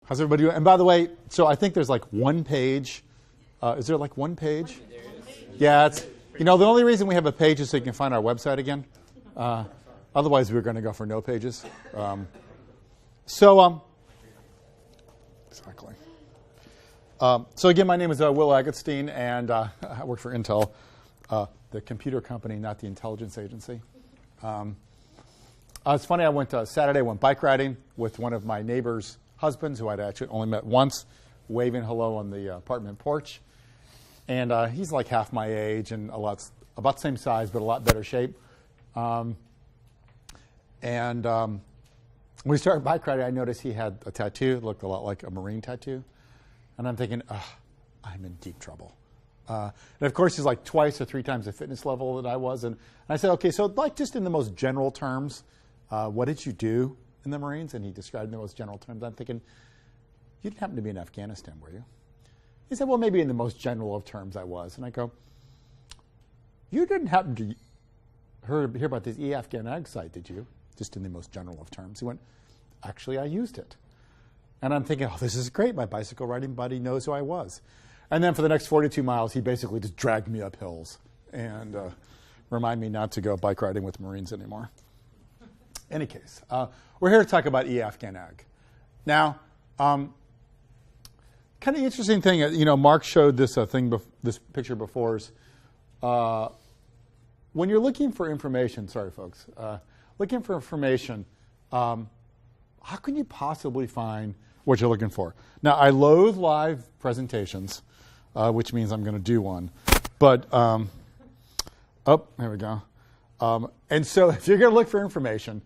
How's everybody doing? And by the way, so I think there's like one page. Is there like one page? Yeah, it's, the only reason we have a page is so you can find our website again. Otherwise, we're going to go for no pages. Exactly. So again, my name is Will Agatstein, and I work for Intel, the computer company, not the intelligence agency. It's funny, Saturday I went bike riding with one of my neighbor's husbands, who I'd actually only met once, waving hello on the apartment porch. And he's like half my age and about the same size, but a lot better shape. When we started bike riding, I noticed he had a tattoo. It looked a lot like a Marine tattoo. And I'm thinking, I'm in deep trouble. And of course, he's like twice or three times the fitness level that I was. And I said, okay, so like just in the most general terms, what did you do in the Marines? And he described in the most general terms. I'm thinking, you didn't happen to be in Afghanistan, were you? He said, well, maybe in the most general of terms I was. And I go, you didn't happen to hear about this E-Afghan Ag site, did you? Just in the most general of terms. He went, actually, I used it. And I'm thinking, this is great. My bicycle riding buddy knows who I was. And then for the next 42 miles, he basically just dragged me up hills and remind me not to go bike riding with Marines anymore. Any case, we're here to talk about E-Afghan Ag. Now, kind of interesting thing, Mark showed this this picture before us. When you're looking for information, sorry folks, looking for information, how can you possibly find what you're looking for? Now, I loathe live presentations, which means I'm going to do one. But, there we go. And so if you're going to look for information,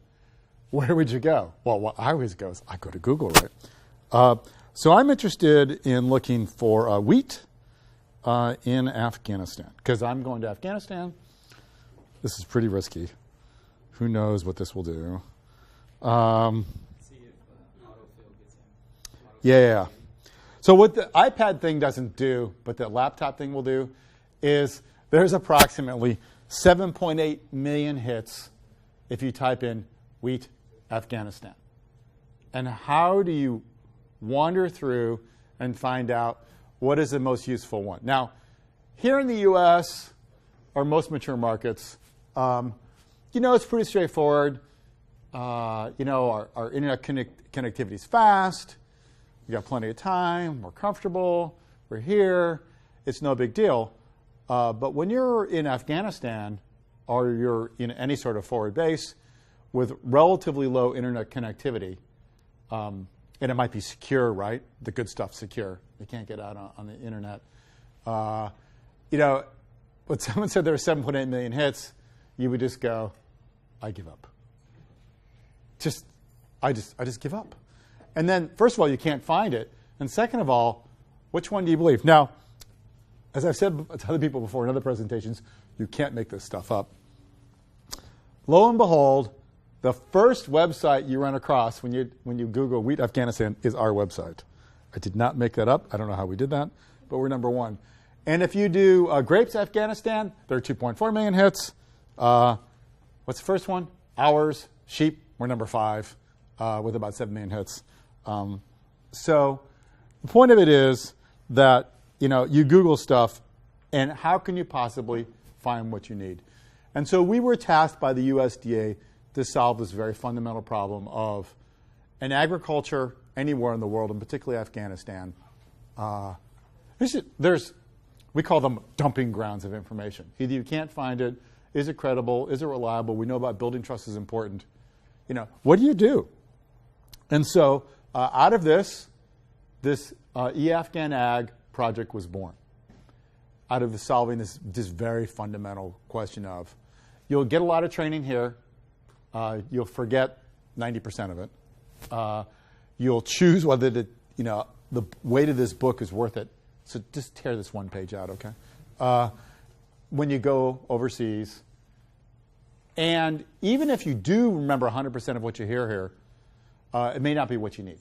where would you go? Well, what I always go is I go to Google, right? So I'm interested in looking for wheat in Afghanistan, because I'm going to Afghanistan. This is pretty risky. Who knows what this will do? Yeah. So what the iPad thing doesn't do, but the laptop thing will do, is there's approximately 7.8 million hits if you type in wheat Afghanistan. And how do you wander through and find out what is the most useful one? Now, here in the U.S., or most mature markets, it's pretty straightforward. Our internet connectivity is fast. We got plenty of time. We're comfortable. We're here. It's no big deal. But when you're in Afghanistan, or you're in any sort of forward base with relatively low internet connectivity, and it might be secure, right? The good stuff's secure. You can't get out on the internet. When someone said there were 7.8 million hits, you would just go, I give up. I just give up. And then, first of all, you can't find it. And second of all, which one do you believe? Now, as I've said to other people before in other presentations, you can't make this stuff up. Lo and behold, the first website you run across when you Google wheat Afghanistan is our website. I did not make that up. I don't know how we did that, but we're number one. And if you do grapes Afghanistan, there are 2.4 million hits. What's the first one? Ours. Sheep, we're number 5 with about 7 million hits. So the point of it is that you Google stuff, and how can you possibly find what you need? And so we were tasked by the USDA to solve this very fundamental problem of in agriculture anywhere in the world, and particularly Afghanistan. We call them dumping grounds of information. Either you can't find it, is it credible, is it reliable? We know about building trust is important. What do you do? And so out of this E-Afghan Ag project was born. Out of solving this very fundamental question of, you'll get a lot of training here. You'll forget 90% of it. You'll choose whether the weight of this book is worth it. So just tear this one page out, okay? When you go overseas. And even if you do remember 100% of what you hear here, it may not be what you need.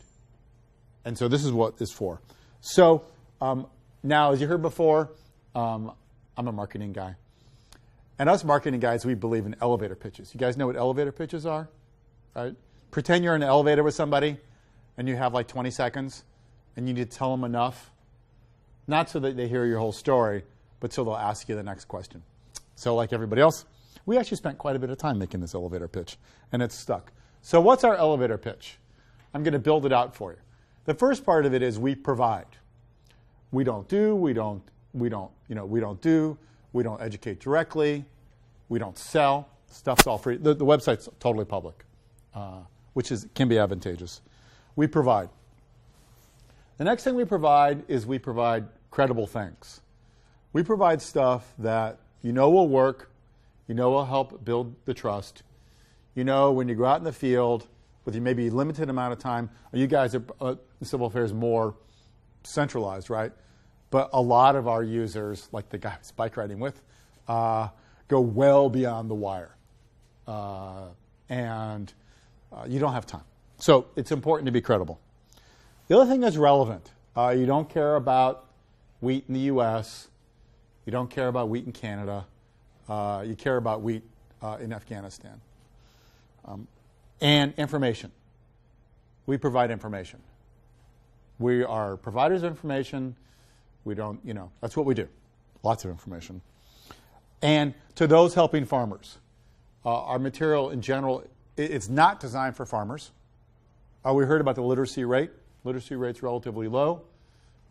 And so this is what it's for. So now, as you heard before, I'm a marketing guy. And us marketing guys, we believe in elevator pitches. You guys know what elevator pitches are? Right? Pretend you're in an elevator with somebody, and you have like 20 seconds, and you need to tell them enough, not so that they hear your whole story, but so they'll ask you the next question. So like everybody else, we actually spent quite a bit of time making this elevator pitch, and it's stuck. So what's our elevator pitch? I'm going to build it out for you. The first part of it is we provide. We don't do, we don't educate directly, we don't sell. Stuff's all free. The website's totally public, which can be advantageous. We provide. The next thing we provide is we provide credible things. We provide stuff that you know will work, you know will help build the trust. You know when you go out in the field with your maybe limited amount of time, you guys are civil affairs more centralized, right? But a lot of our users, like the guy I was bike riding with, go well beyond the wire. And you don't have time. So it's important to be credible. The other thing is relevant. You don't care about wheat in the U.S. You don't care about wheat in Canada. You care about wheat in Afghanistan. And information. We provide information. We are providers of information. We don't, that's what we do. Lots of information. And to those helping farmers, our material in general, it's not designed for farmers. We heard about the literacy rate. Literacy rate's relatively low.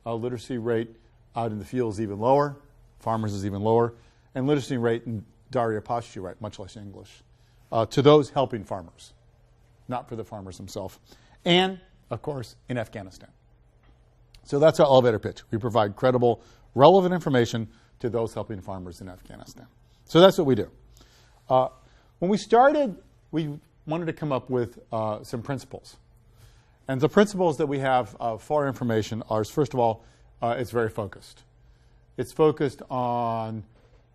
Literacy rate out in the field is even lower. Farmers is even lower. And literacy rate in Daria Pashtu, right, much less English. To those helping farmers, not for the farmers themselves. And, of course, in Afghanistan. So that's our elevator pitch. We provide credible, relevant information to those helping farmers in Afghanistan. So that's what we do. When we started, we wanted to come up with some principles. And the principles that we have for information are, first of all, it's very focused. It's focused on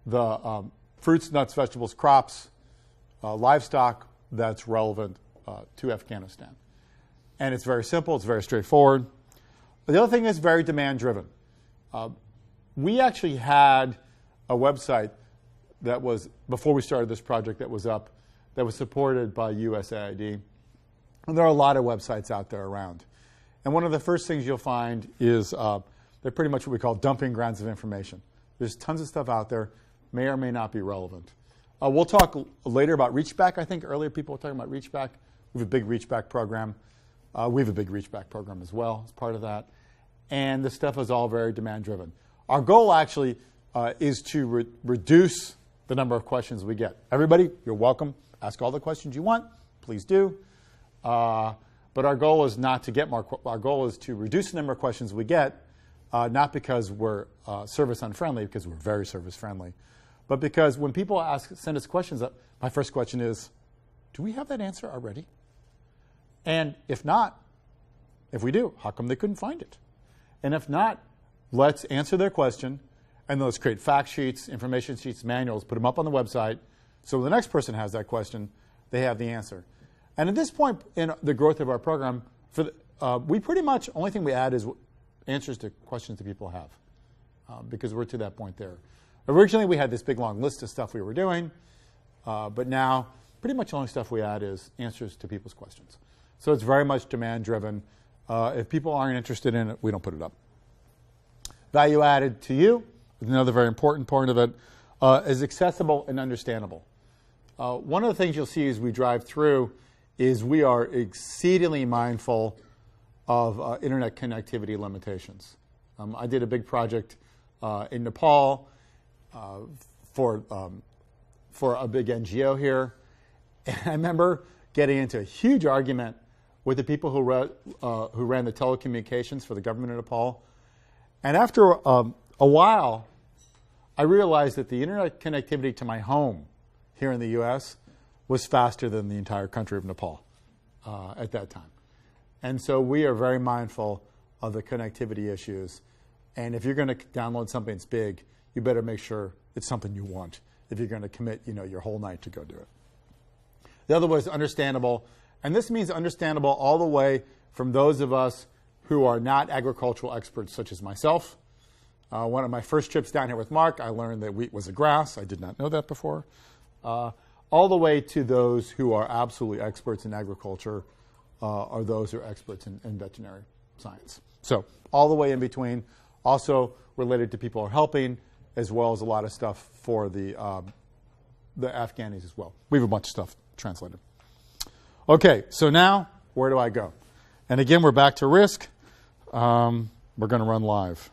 the fruits, nuts, vegetables, crops, livestock that's relevant to Afghanistan. And it's very simple. It's very straightforward. The other thing is very demand-driven. We actually had a website that was, before we started this project, that was up, that was supported by USAID. And there are a lot of websites out there around. And one of the first things you'll find is they're pretty much what we call dumping grounds of information. There's tons of stuff out there, may or may not be relevant. We'll talk later about Reachback. I think earlier people were talking about Reachback. We have a big Reachback program. We have a big Reachback program as well as part of that. And this stuff is all very demand-driven. Our goal actually is to reduce the number of questions we get. Everybody, you're welcome. Ask all the questions you want. Please do. But our goal is not to get more. Our goal is to reduce the number of questions we get, not because we're service unfriendly, because we're very service friendly, but because when people send us questions, my first question is, do we have that answer already? And if not, if we do, how come they couldn't find it? And if not, let's answer their question, and let's create fact sheets, information sheets, manuals, put them up on the website, so when the next person has that question, they have the answer. And at this point in the growth of our program, we pretty much, only thing we add is answers to questions that people have, because we're to that point there. Originally, we had this big long list of stuff we were doing, but now pretty much the only stuff we add is answers to people's questions. So it's very much demand-driven. If people aren't interested in it, we don't put it up. Value added to you, another very important part of it, is accessible and understandable. One of the things you'll see as we drive through is we are exceedingly mindful of internet connectivity limitations. I did a big project in Nepal for a big NGO here, and I remember getting into a huge argument with the people who ran the telecommunications for the government of Nepal. And after a while, I realized that the internet connectivity to my home here in the U.S. was faster than the entire country of Nepal at that time. And so we are very mindful of the connectivity issues. And if you're going to download something that's big, you better make sure it's something you want if you're going to commit your whole night to go do it. The other way is understandable. And this means understandable all the way from those of us who are not agricultural experts, such as myself. One of my first trips down here with Mark, I learned that wheat was a grass. I did not know that before. All the way to those who are absolutely experts in agriculture, are those who are experts in veterinary science. So all the way in between, also related to people who are helping, as well as a lot of stuff for the Afghanis as well. We have a bunch of stuff translated. Okay, so now where do I go? And again, we're back to risk. We're going to run live.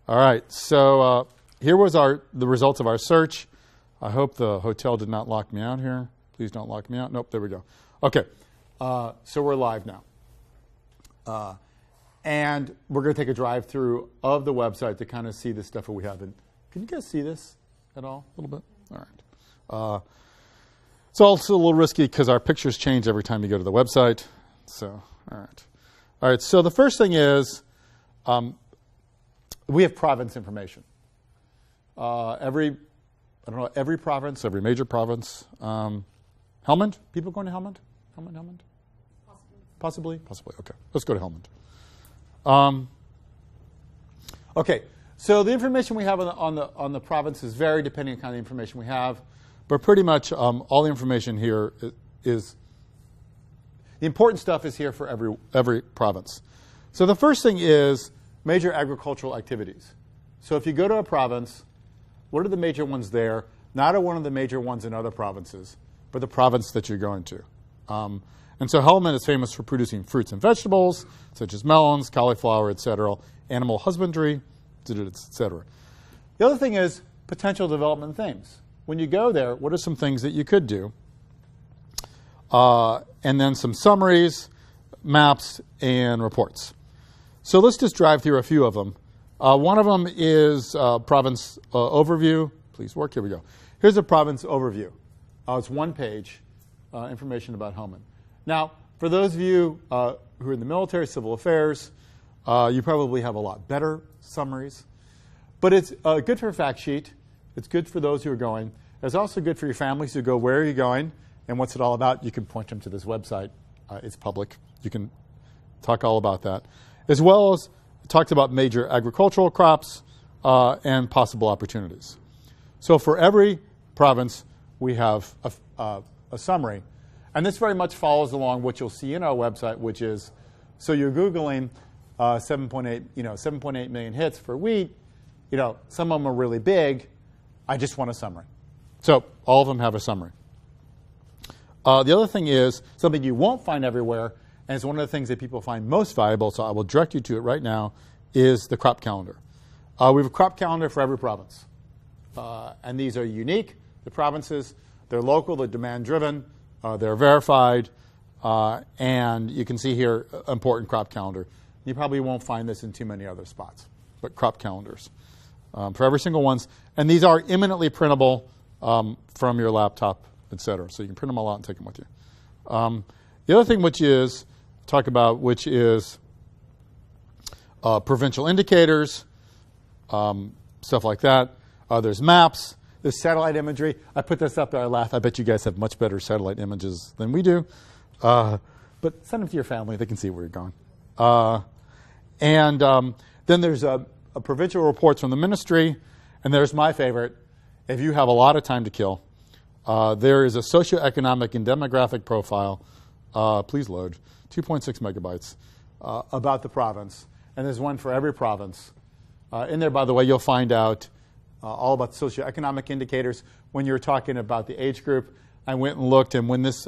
All right, so here was the results of our search. I hope the hotel did not lock me out here. Please don't lock me out. Nope, there we go. Okay, so we're live now. And we're going to take a drive through of the website to kind of see the stuff that we have. And can you guys see this at all? A little bit? All right. It's also a little risky because our pictures change every time you go to the website. So, all right. All right, so the first thing is we have province information. Every province, every major province. Helmand? People going to Helmand? Helmand? Possibly. Okay, let's go to Helmand. Okay, so the information we have on the provinces vary depending on the kind of information we have, but pretty much all the information here is the important stuff is here for every province. So the first thing is major agricultural activities. So if you go to a province, what are the major ones there? Not one of the major ones in other provinces, but the province that you're going to. And so Helmand is famous for producing fruits and vegetables, such as melons, cauliflower, etc., animal husbandry, etc. The other thing is potential development themes. When you go there, what are some things that you could do? And then some summaries, maps, and reports. So let's just drive through a few of them. One of them is province overview. Please work. Here we go. Here's a province overview. It's one page, information about Helmand. Now, for those of you who are in the military, civil affairs, you probably have a lot better summaries. But it's good for a fact sheet. It's good for those who are going. It's also good for your families who go, where are you going and what's it all about? You can point them to this website. It's public. You can talk all about that. As well as it talks about major agricultural crops and possible opportunities. So for every province, we have a summary. And this very much follows along what you'll see in our website, which is, so you're Googling 7.8 million hits for wheat. Some of them are really big. I just want a summary. So all of them have a summary. The other thing is something you won't find everywhere, and it's one of the things that people find most valuable, so I will direct you to it right now, is the crop calendar. We have a crop calendar for every province. And these are unique. The provinces, they're local, they're demand-driven, they're verified, and you can see here important crop calendar. You probably won't find this in too many other spots, but crop calendars for every single one. And these are imminently printable from your laptop, etc. So you can print them all out and take them with you. The other thing which is provincial indicators, stuff like that. There's maps. There's satellite imagery. I put this up there. I laugh. I bet you guys have much better satellite images than we do. But send them to your family. They can see where you're going. Then there's a provincial reports from the ministry. And there's my favorite. If you have a lot of time to kill, there is a socioeconomic and demographic profile. Please load. 2.6 megabytes about the province. And there's one for every province. In there, by the way, you'll find out all about socioeconomic indicators. When you're talking about the age group, I went and looked, and when this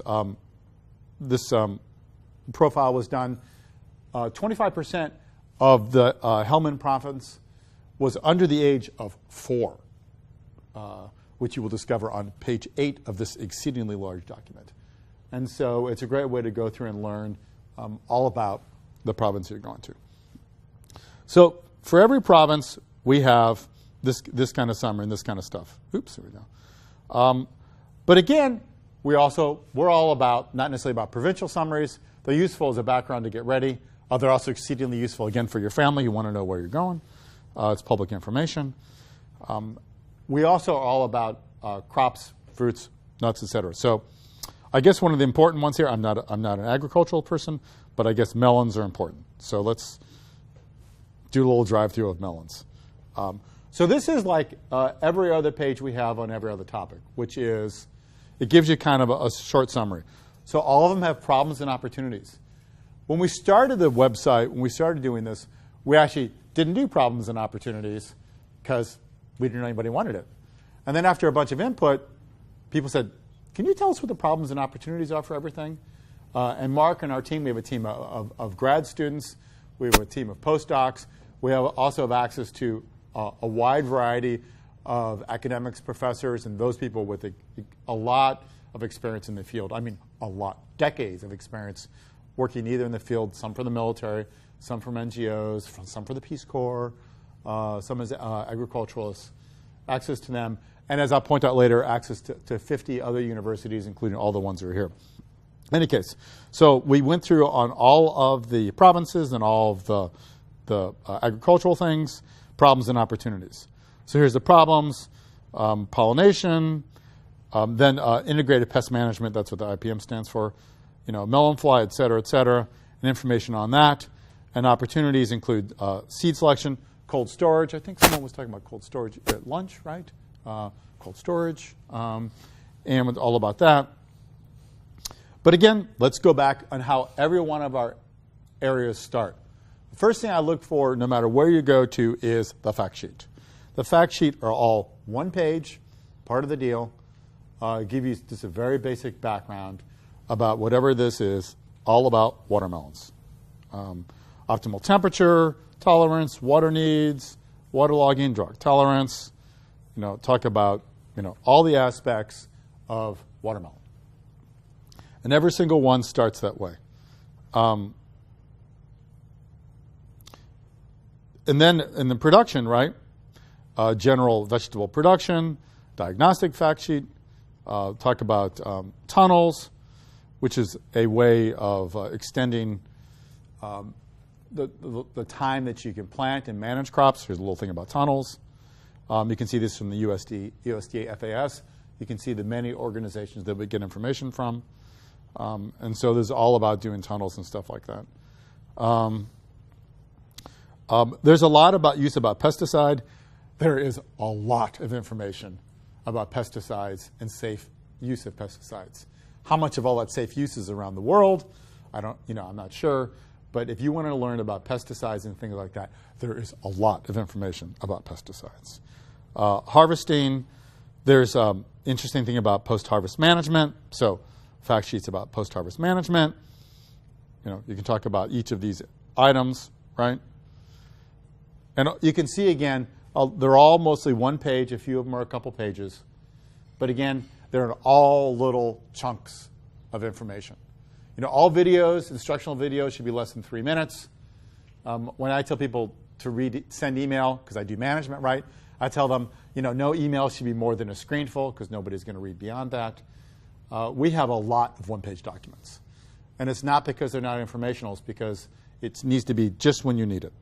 profile was done, 25% of the Helmand province was under the age of 4, which you will discover on page 8 of this exceedingly large document. And so it's a great way to go through and learn all about the province you're going to. So for every province, we have this kind of summary and this kind of stuff. Oops, here we go. But again, we're all about, not necessarily about provincial summaries. They're useful as a background to get ready. They're also exceedingly useful, again, for your family. You want to know where you're going. It's public information. We also are all about crops, fruits, nuts, etc. So I guess one of the important ones here, I'm not an agricultural person, but I guess melons are important. So let's do a little drive-through of melons. So this is like every other page we have on every other topic, which is, it gives you kind of a short summary. So all of them have problems and opportunities. When we started the website, when we started doing this, we actually didn't do problems and opportunities because we didn't know anybody wanted it. And then after a bunch of input, people said, can you tell us what the problems and opportunities are for everything? And Mark and our team, we have a team of grad students. We have a team of postdocs. We also have access to a wide variety of academics, professors, and those people with a lot of experience in the field. I mean, a lot, decades of experience working either in the field, some for the military, some from NGOs, some for the Peace Corps, some as agriculturalists, access to them. And as I'll point out later, access to 50 other universities, including all the ones that are here. In any case, so we went through on all of the provinces and all of the agricultural things, problems and opportunities. So here's the problems, pollination, then integrated pest management, that's what the IPM stands for, melon fly, et cetera, and information on that. And opportunities include seed selection, cold storage. I think someone was talking about cold storage at lunch, right? Cold storage, and all about that. But again, let's go back on how every one of our areas start. The first thing I look for, no matter where you go to, is the fact sheet. The fact sheet are all one page, part of the deal. Give you just a very basic background about whatever this is, all about watermelons. Optimal temperature, tolerance, water needs, waterlogging, drought tolerance. Talk about all the aspects of watermelon. And every single one starts that way. And then in the production, right? General vegetable production, diagnostic fact sheet, talk about tunnels, which is a way of extending the time that you can plant and manage crops. Here's a little thing about tunnels. You can see this from the USDA FAS. You can see the many organizations that we get information from. And so this is all about doing tunnels and stuff like that. There's a lot about use about pesticide. There is a lot of information about pesticides and safe use of pesticides. How much of all that safe use is around the world, I'm not sure. But if you want to learn about pesticides and things like that, there is a lot of information about pesticides. Harvesting, there's an interesting thing about post-harvest management. So fact sheets about post-harvest management. You can talk about each of these items, right? And you can see again, they're all mostly one page. A few of them are a couple pages. But again, they're in all little chunks of information. All videos, instructional videos, should be less than 3 minutes. When I tell people to send email, because I do management, right, I tell them, no email should be more than a screenful, because nobody's going to read beyond that. We have a lot of one-page documents. And it's not because they're not informational. It's because it needs to be just when you need it.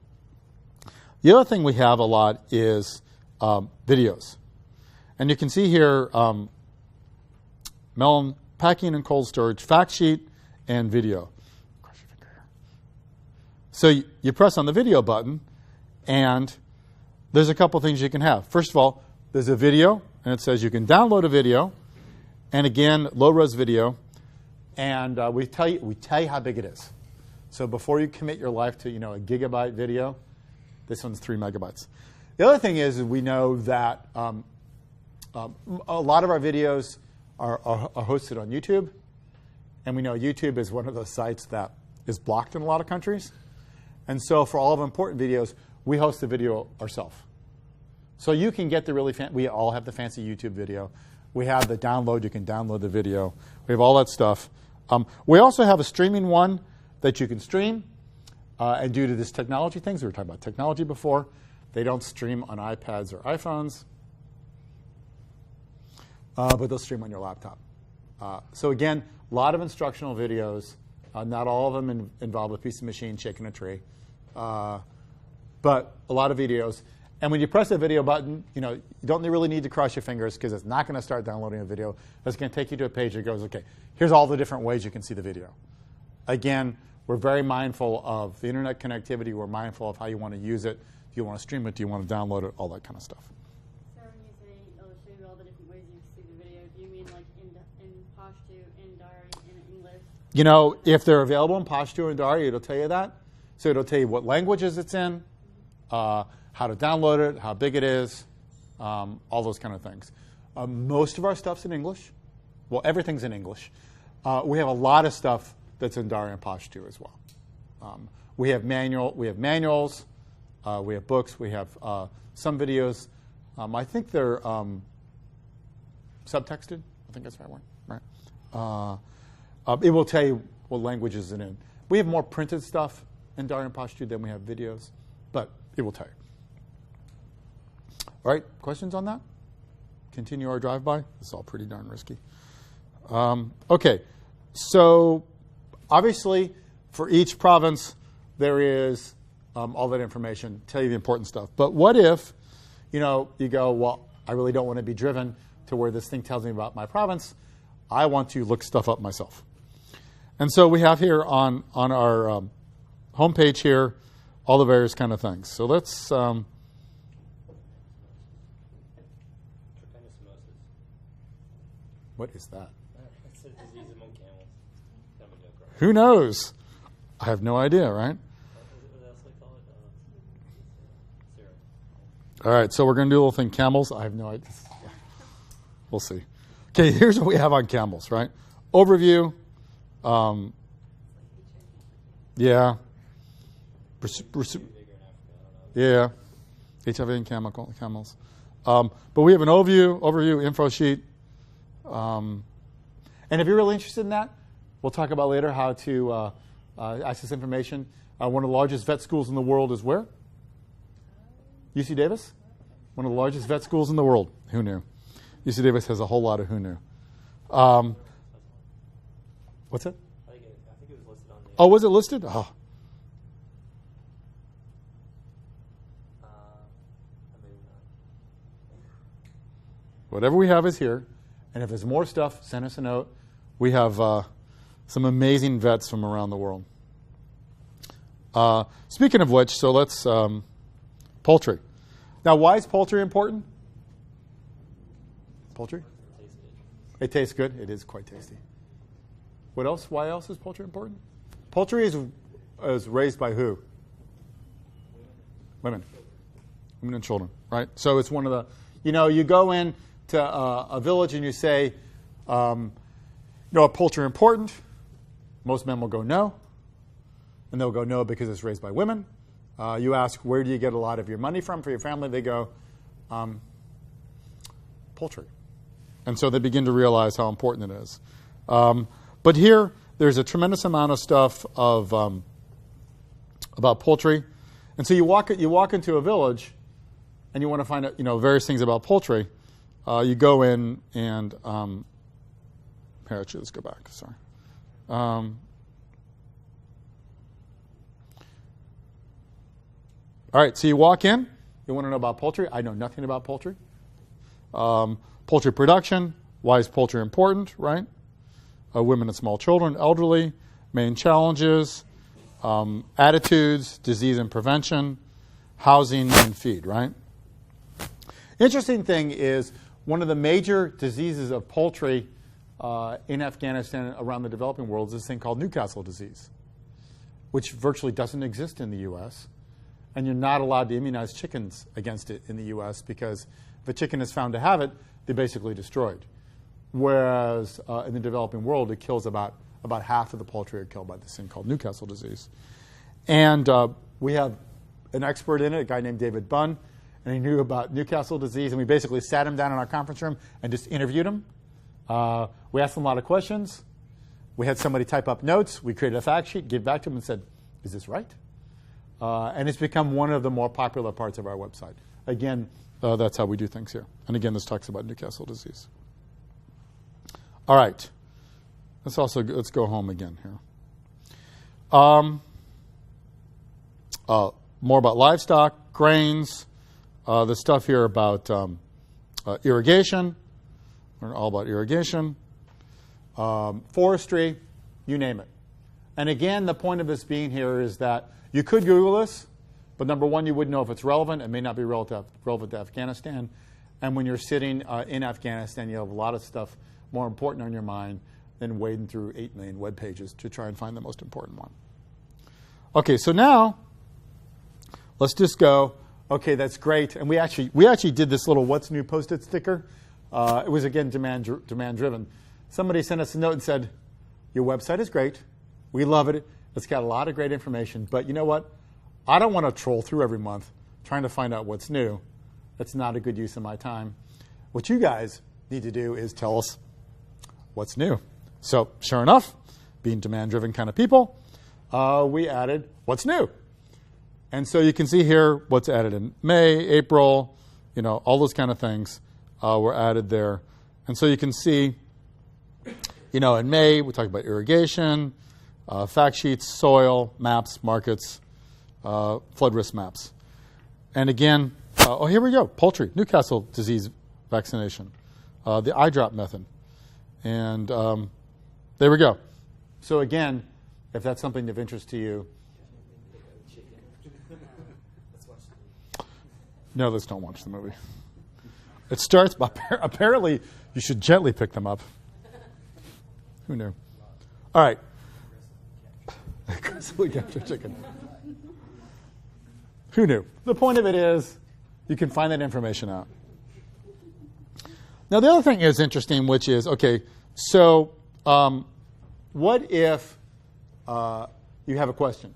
The other thing we have a lot is videos. And you can see here melon packing and cold storage fact sheet and video. So you press on the video button, and there's a couple things you can have. First of all, there's a video, and it says you can download a video, and again, low-res video, and we tell you how big it is. So before you commit your life to a gigabyte video, this one's 3 megabytes. The other thing is we know that a lot of our videos are hosted on YouTube, and we know YouTube is one of those sites that is blocked in a lot of countries. And so for all of important videos, we host the video ourselves. So you can get the really we all have the fancy YouTube video. We have the download. You can download the video. We have all that stuff. We also have a streaming one that you can stream. And due to this technology things, we were talking about technology before, they don't stream on iPads or iPhones, but they'll stream on your laptop. So again, a lot of instructional videos. Not all of them involve a piece of machine shaking a tree, but a lot of videos. And when you press the video button, you don't really need to cross your fingers, because it's not going to start downloading a video. It's going to take you to a page that goes, okay, here's all the different ways you can see the video. Again, we're very mindful of the internet connectivity. We're mindful of how you want to use it. Do you want to stream it? Do you want to download it? All that kind of stuff. So when you say it'll show you all the different ways you see the video, do you mean like in Pashto, in Dari, in English, You know, if they're available in Pashto and Dari, it'll tell you that. So it'll tell you what languages it's in, how to download it, how big it is, all those kind of things. Most of our stuff's in English. Well, everything's in English. We have a lot of stuff that's in Dari and Pashto as well. We have manuals, we have books, we have some videos. I think they're subtexted. I think that's the right word, right? It will tell you what languages it's in. We have more printed stuff in Dari and Pashto than we have videos, but it will tell you. All right, questions on that? Continue our drive-by? It's all pretty darn risky. Okay, so obviously for each province there is all that information, tell you the important stuff. But what if, you go, well, I really don't want to be driven to where this thing tells me about my province. I want to look stuff up myself. And so we have here on our homepage here all the various kind of things. So let's... what is that? It's a disease among camels. Who knows? I have no idea, right? What else they call it? Syrup. All right, so we're going to do a little thing. Camels, I have no idea. We'll see. Okay, here's what we have on camels, right? Overview. Yeah. Yeah. HIV in camels. But we have an overview info sheet. And if you're really interested in that, we'll talk about later how to access information. One of the largest vet schools in the world is where? UC Davis? One of the largest vet schools in the world. Who knew? UC Davis has a whole lot of who knew. What's that? I think it was listed on the... Oh, was it listed? Oh. Maybe not. Whatever we have is here. And if there's more stuff, send us a note. We have some amazing vets from around the world. Speaking of which, so let's... poultry. Now, why is poultry important? Poultry? It tastes good. It is quite tasty. What else? Why else is poultry important? Poultry is raised by who? Women. Women and children, right? So it's one of the... you go in to a village and you say, are poultry important? Most men will go no. And they'll go no because it's raised by women. You ask, where do you get a lot of your money from for your family? They go, poultry. And so they begin to realize how important it is. But here, there's a tremendous amount of stuff about poultry. And so you walk into a village and you want to find out, various things about poultry. You go in and, here, actually, let's go back, sorry. All right, so you walk in, you want to know about poultry. I know nothing about poultry. Poultry production, why is poultry important, right? Women and small children, elderly, main challenges, attitudes, disease and prevention, housing and feed, right? Interesting thing is one of the major diseases of poultry in Afghanistan and around the developing world is this thing called Newcastle disease, which virtually doesn't exist in the U.S., and you're not allowed to immunize chickens against it in the U.S. because if a chicken is found to have it, they're basically destroyed. Whereas in the developing world, it kills about half of the poultry are killed by this thing called Newcastle disease. And we have an expert in it, a guy named David Bunn, and he knew about Newcastle disease, and we basically sat him down in our conference room and just interviewed him. We asked him a lot of questions. We had somebody type up notes. We created a fact sheet, gave back to him and said, is this right? And it's become one of the more popular parts of our website. Again, that's how we do things here. And again, this talks about Newcastle disease. All right. Let's go home again here. More about livestock, grains, the stuff here about irrigation. Learn all about irrigation, forestry, you name it. And again, the point of this being here is that you could Google this, but number one, you wouldn't know if it's relevant. It may not be relevant to Afghanistan. And when you're sitting in Afghanistan, you have a lot of stuff more important on your mind. than wading through 8 million web pages to try and find the most important one. Okay, so now let's just go. Okay, that's great. And we actually did this little "What's New" Post-it sticker. It was again demand driven. Somebody sent us a note and said, "Your website is great. We love it. It's got a lot of great information. But you know what? I don't want to troll through every month trying to find out what's new. That's not a good use of my time. What you guys need to do is tell us what's new." So sure enough, being demand-driven kind of people, we added what's new. And so you can see here what's added in May, April, all those kind of things were added there. And so you can see, in May, we talked about irrigation, fact sheets, soil, maps, markets, flood risk maps. And again, here we go, poultry, Newcastle disease vaccination, the eye drop method. And there we go. So again, if that's something of interest to you. No, let's don't watch the movie. It starts by, apparently, you should gently pick them up. Who knew? All right. Aggressively capture chicken. Who knew? The point of it is you can find that information out. Now, the other thing is interesting, which is, okay, so what if you have a question?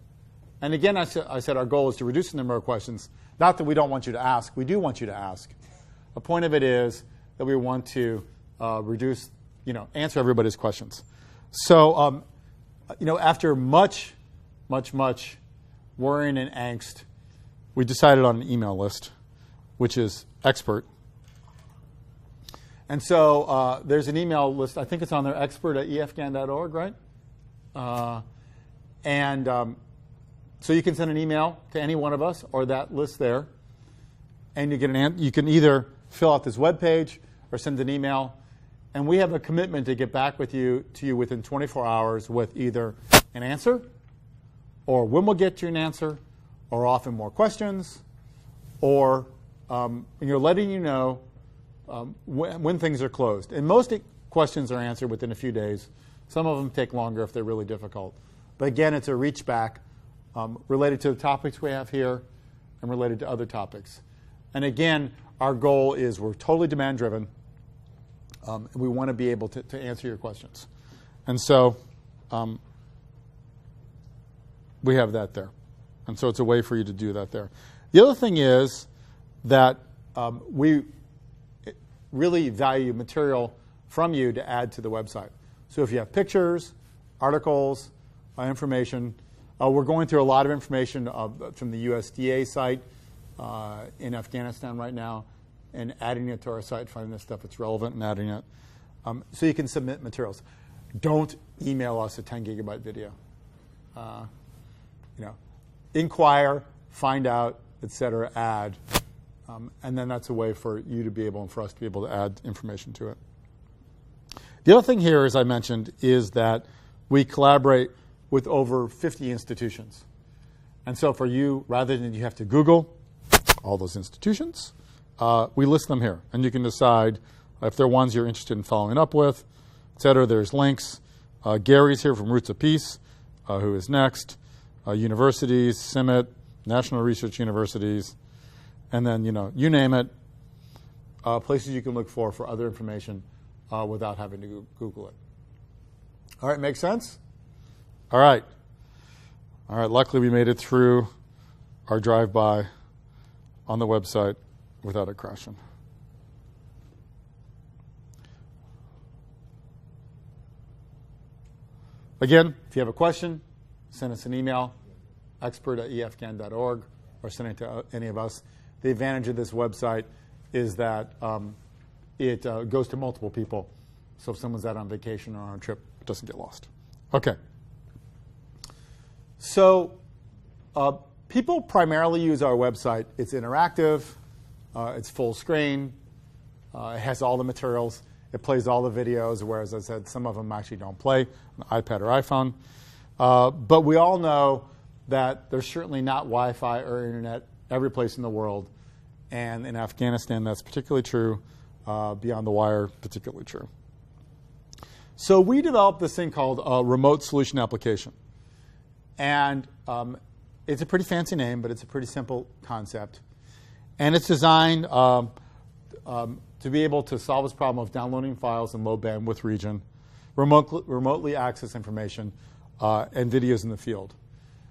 And again, I said our goal is to reduce the number of questions. Not that we don't want you to ask. We do want you to ask. The point of it is that we want to reduce, answer everybody's questions. So, after much worrying and angst, we decided on an email list, which is expert. And so there's an email list. I think it's on there, expert@eafghan.org, right? So you can send an email to any one of us or that list there, and you get you can either fill out this web page or send an email, and we have a commitment to get back to you within 24 hours with either an answer, or when we'll get you an answer, or often more questions, or letting you know when things are closed. And most questions are answered within a few days. Some of them take longer if they're really difficult. But again, it's a reach back related to the topics we have here and related to other topics. And again, our goal is we're totally demand driven. And we want to be able to answer your questions. And so we have that there. And so it's a way for you to do that there. The other thing is that we really value material from you to add to the website. So if you have pictures, articles, information, we're going through a lot of information from the USDA site in Afghanistan right now and adding it to our site, finding the stuff that's relevant and adding it. So you can submit materials. Don't email us a 10 gigabyte video. Inquire, find out, etc., add. And then that's a way for you to be able and for us to be able to add information to it. The other thing here, as I mentioned, is that we collaborate with over 50 institutions. And so for you, rather than you have to Google all those institutions, we list them here. And you can decide if they're ones you're interested in following up with, et cetera. There's links. Gary's here from Roots of Peace, who is next. Universities, CIMMIT, National Research Universities, and then, you name it, places you can look for other information without having to Google it. All right, make sense? All right. Luckily, we made it through our drive-by on the website without it crashing. Again, if you have a question, send us an email, expert@eafghan.org, or send it to any of us. The advantage of this website is that it goes to multiple people. So if someone's out on vacation or on a trip, it doesn't get lost. Okay. So people primarily use our website. It's interactive. It's full screen. It has all the materials. It plays all the videos, whereas, as I said, some of them actually don't play on iPad or iPhone. But we all know that there's certainly not Wi-Fi or internet every place in the world. And in Afghanistan, that's particularly true. Beyond the wire, particularly true. So we developed this thing called a remote solution application. And it's a pretty fancy name, but it's a pretty simple concept. And it's designed to be able to solve this problem of downloading files in low bandwidth region, remotely access information, and videos in the field.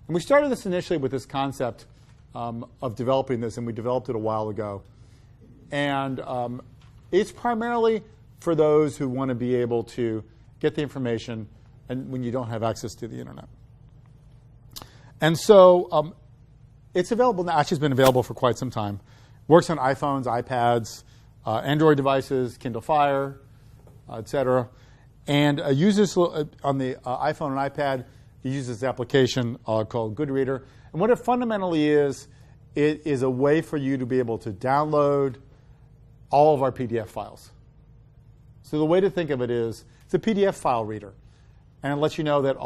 And we started this initially with this concept of developing this, and we developed it a while ago. And it's primarily for those who want to be able to get the information and when you don't have access to the internet. And so it's available now. Actually, it's been available for quite some time. Works on iPhones, iPads, Android devices, Kindle Fire, et cetera. And uses on the iPhone and iPad, it uses this application called GoodReader. And what it fundamentally is, it is a way for you to be able to download all of our PDF files. So the way to think of it is, it's a PDF file reader. And it lets you know that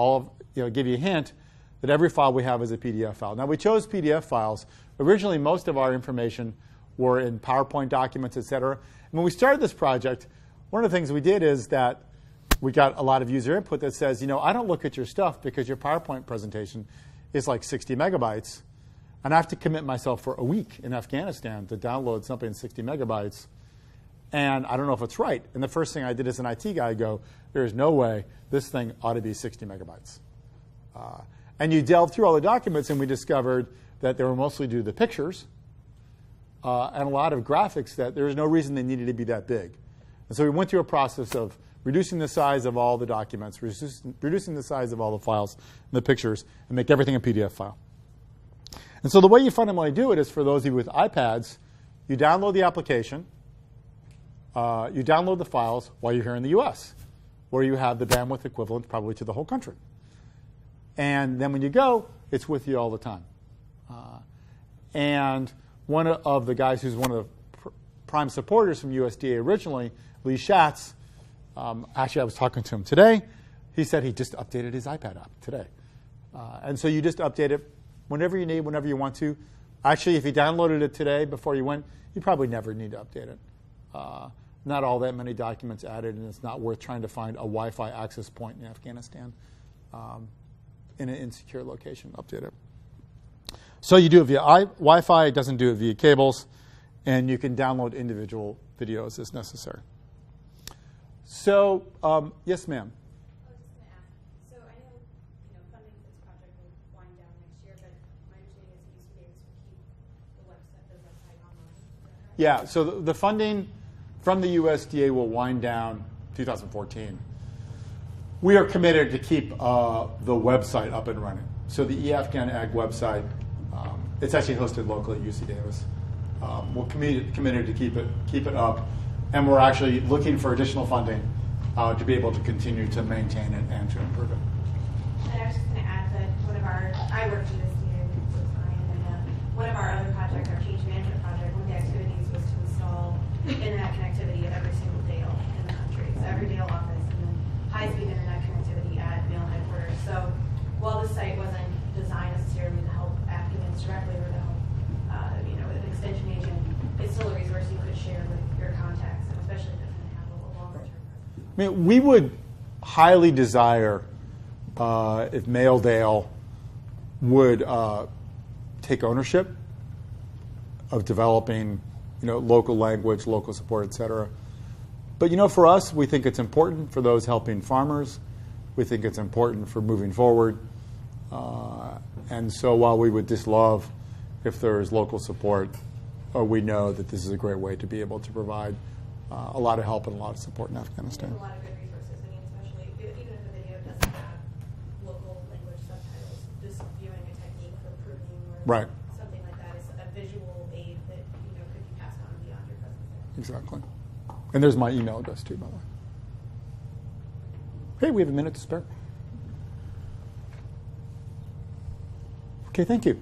give you a hint that every file we have is a PDF file. Now, we chose PDF files. Originally, most of our information were in PowerPoint documents, et cetera. And when we started this project, one of the things we did is that we got a lot of user input that says, I don't look at your stuff because your PowerPoint presentation is like 60 megabytes. And I have to commit myself for a week in Afghanistan to download something in 60 megabytes. And I don't know if it's right. And the first thing I did as an IT guy, there is no way this thing ought to be 60 megabytes. And you delved through all the documents, and we discovered that they were mostly due to the pictures and a lot of graphics that there was no reason they needed to be that big. And so we went through a process of reducing the size of all the documents, reducing the size of all the files and the pictures, and make everything a PDF file. And so the way you fundamentally do it is for those of you with iPads, you download the application, you download the files while you're here in the US, where you have the bandwidth equivalent probably to the whole country. And then when you go, it's with you all the time. And one of the guys who's one of the prime supporters from USDA originally, Lee Schatz, actually I was talking to him today. He said he just updated his iPad app today. And so you just update it whenever you need, whenever you want to. Actually, if you downloaded it today before you went, you probably never need to update it. Not all that many documents added, and it's not worth trying to find a Wi-Fi access point in Afghanistan in an insecure location. Update it. So you do it via Wi-Fi. It doesn't do it via cables. And you can download individual videos as necessary. So, yes, ma'am. I was just going to ask. So I know, funding for this project will wind down next year, but my understanding is the USDA will keep the website online. Is that right? Yeah. So the funding from the USDA will wind down 2014. We are committed to keep the website up and running. So the E-Afghan Ag website, it's actually hosted locally at UC Davis. We're committed to keep it up, and we're actually looking for additional funding to be able to continue to maintain it and to improve it. And I was just going to add that I worked in this year with Ryan, and one of our other projects, our change management project, one of the activities was to install internet connectivity at every single Dale in the country. So every Dale office, and then high-speed internet connectivity at mail headquarters. So while the site wasn't designed necessarily to help Afghans directly or to help, with an extension agent, it's still a resource you could share with your contacts, and especially if it's going to have a longer-term presence. I mean, we would highly desire if Maildale would take ownership of developing, local language, local support, et cetera. But, for us, we think it's important for those helping farmers. We think it's important for moving forward. And so while we would just love if there's local support, we know that this is a great way to be able to provide a lot of help and a lot of support in Afghanistan. There's a lot of good resources. Especially even if the video doesn't have local language subtitles, just viewing a technique for proving or something like that is a visual aid that could be passed on beyond your presence there. Exactly. And there's my email address too, by the way. Hey, we have a minute to spare. Okay, thank you.